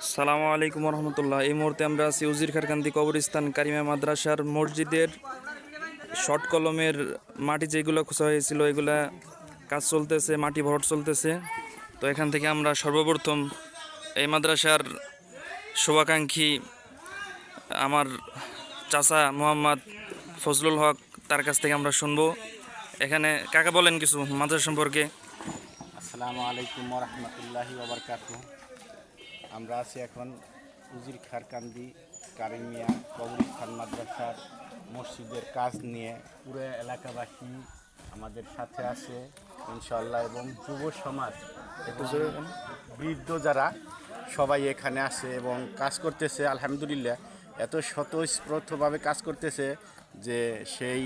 আসসালামু আলাইকুম রহমতুল্লাহ। এই মুহূর্তে আমরা আছি উজিরখারকান্দি কবরস্থান কারিমা মাদ্রাসার মসজিদের শর্ট কলমের মাটি যেগুলো খোঁচা হয়েছিল এগুলা কাজ চলতেছে, মাটি ভরাট চলতেছে। তো এখান থেকে আমরা সর্বপ্রথম এই মাদ্রাসার শুভাকাঙ্ক্ষী আমার চাচা মোহাম্মদ ফজলুল হক, তার কাছ থেকে আমরা শুনবো। এখানে কাকা বলেন কিছু মাদ্রাসা সম্পর্কে। আসসালামু আলাইকুম রহমতুল্লাহি ওবরকাতুহ। আমরা আছি এখন উজিরখারকান্দি কারিমিয়া কবরস্থান মাদ্রাসার মসজিদের কাজ নিয়ে। পুরো এলাকাবাসী আমাদের সাথে আছে ইনশাআল্লাহ, এবং যুব সমাজ এবং বৃদ্ধ যারা সবাই এখানে আসে এবং কাজ করতেছে। আলহামদুলিল্লাহ, এত স্বতঃস্ফূর্তভাবে কাজ করতেছে যে সেই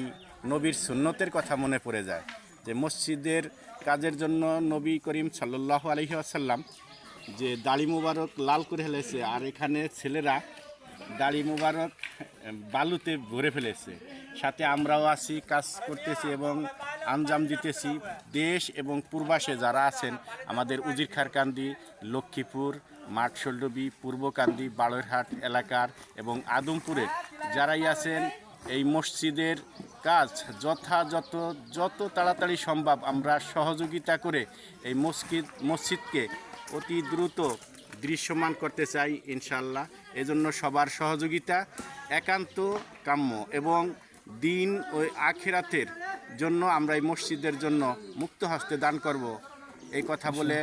নবীর সুন্নতের কথা মনে পড়ে যায়, যে মসজিদের কাজের জন্য নবী করিম সাল্লাল্লাহু আলাইহি ওয়াসাল্লাম যে দাড়ি মুবারক লাল করে ফেলেছে, আর এখানে ছেলেরা দাড়ি মুবারক বালুতে ভরে ফেলেছে। সাথে আমরাও আছি, কাজ করতেছি এবং আঞ্জাম দিতেছি। দেশ এবং পূর্বাসে যারা আছেন আমাদের উজিরখারকান্দি, লক্ষ্মীপুর, মাঠশোলডুবি, পূর্বকান্দি, বালুরহাট এলাকার এবং আদমপুরের যারাই আছেন, এই মসজিদের কাজ যত তাড়াতাড়ি সম্ভব আমরা সহযোগিতা করে এই মসজিদকে অতি দ্রুত দৃশ্যমান করতে চাই ইনশাআল্লাহ। এজন্য সবার সহযোগিতা একান্ত কাম্য, এবং দিন ও আখিরাতের জন্য আমরা এই মসজিদের জন্য মুক্ত হস্তে দান করব। এই কথা বলে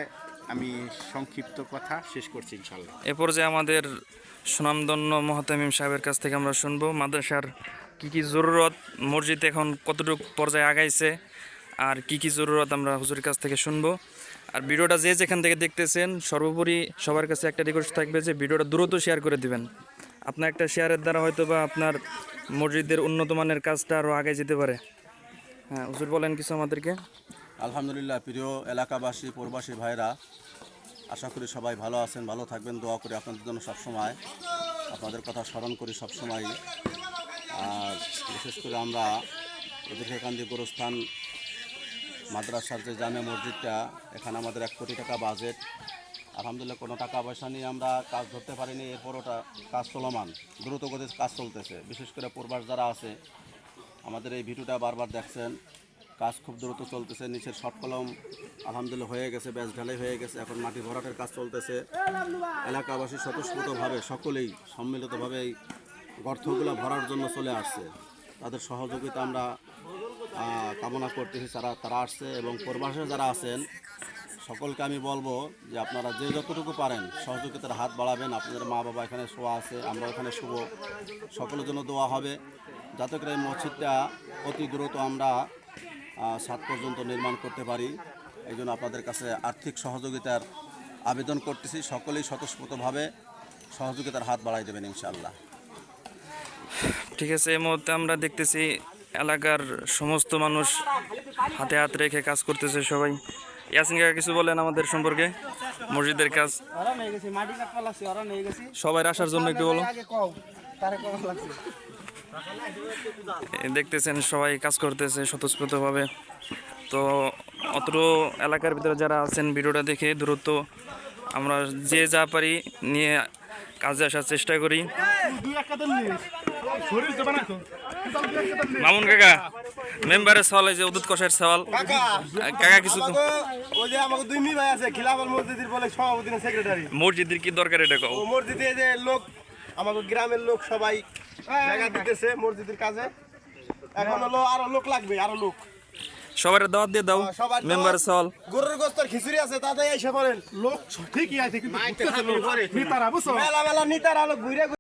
আমি সংক্ষিপ্ত কথা শেষ করছি ইনশাআল্লাহ। এ পর্যায়ে আমাদের সুনামধন্য মোহতামিম সাহেবের কাছ থেকে আমরা শুনবো মাদ্রাসার কি জরুরত, মসজিদ এখন কতটুকু পর্যায়ে আগাইছে, আর কি জরুরত আমরা হুজুরের কাছ থেকে শুনবো। আর ভিডিওটা যে যেখান থেকে দেখতেছেন সর্বোপরি সবার কাছে একটা রিকোয়েস্ট থাকবে যে ভিডিওটা দ্রুত শেয়ার করে দিবেন। আপনার একটা শেয়ারের দ্বারা হয়তো বা আপনার মসজিদের উন্নত মানের কাজটা আরও আগে যেতে পারে। হ্যাঁ হুজুর বলেন কিছু আমাদেরকে। আলহামদুলিল্লাহ, প্রিয় এলাকাবাসী প্রবাসী ভাইরা, আশা করি সবাই ভালো আছেন, ভালো থাকবেন। দোয়া করি আপনাদের জন্য সবসময়, আপনাদের কথা স্মরণ করি সবসময়। আর বিশেষ করে আমরা উজিরখারকান্দি গোরস্থান মাদ্রাসার যে জামে মসজিদটা, এখানে আমাদের 1 কোটি টাকা বাজেট। আলহামদুলিল্লাহ, কোনো টাকা পয়সা নিয়ে আমরা কাজ ধরতে পারিনি, এরপরও কাজ চলমান, দ্রুত গতিতে কাজ চলতেছে। বিশেষ করে পূর্বাস যারা আছে আমাদের এই ভিডিওটা বারবার দেখছেন, কাজ খুব দ্রুত চলতেছে। নিচের শর্ট কলম আলহামদুলিল্লাহ হয়ে গেছে, ব্যাস ঢালাই হয়ে গেছে, এখন মাটি ভরাটের কাজ চলতেছে। এলাকাবাসী স্বতঃস্ফূর্তভাবে সকলেই সম্মিলিতভাবে এই গর্তগুলো ভরার জন্য চলে আসছে। তাদের সহযোগিতা আমরা কামনা করতেছি। তারা আসছে, এবং পূর্বাসে যারা আছেন সকলকে আমি বলবো যে আপনারা যে যতটুকু পারেন সহযোগিতার হাত বাড়াবেন। আপনাদের মা বাবা এখানে শোয়া আছে, আমরা এখানে শুভ, সকলের জন্য দোয়া হবে যাতে করে এই মসজিদটা অতি দ্রুত আমরা 7 পর্যন্ত নির্মাণ করতে পারি। এই জন্য আপনাদের কাছে আর্থিক সহযোগিতার আবেদন করতেছি। সকলেই স্বতঃস্ফূর্তভাবে সহযোগিতার হাত বাড়াই দেবেন ইনশাআল্লাহ। ঠিক আছে, এই মুহূর্তে আমরা দেখতেছি এলাকার সমস্ত মানুষ হাতে হাত রেখে কাজ করতেছে সবাই। ইয়াসিন কাকা কিছু বলেন আমাদের সম্পর্কে, মসজিদের কাজ সবাই আসার জন্য একটু বলো। দেখতেছেন সবাই কাজ করতেছে স্বতঃস্ফূর্তভাবে। তো অত এলাকার ভিতরে যারা আছেন ভিডিওটা দেখে দ্রুত আমরা যে যা পারি নিয়ে কাজে আসার চেষ্টা করি। মামুন কাকা মেম্বারের সওয়াল, এই যে উদুত কষার সওয়াল কাকা কিছু ওই যে আমাকে 2 মি ভাই আছে খিলাফত মসজিদের বলে সভাপতি না সেক্রেটারি। মসজিদের কি দরকার এটা কও? মসজিদে যে লোক আমাদের গ্রামের লোক সবাই জায়গা দিতেছে মসজিদের কাজে। এখন হলো আরো লোক লাগবে, আরো লোক সবার দাওয়াত দিয়ে দাও। মেম্বারের সওয়াল গরুর গোস্তের খিচুড়ি আছে, তাতে এসে পড়েন। লোক ঠিকই আছে কিন্তু মেলা মেলা নিতারা লোক ঘুরে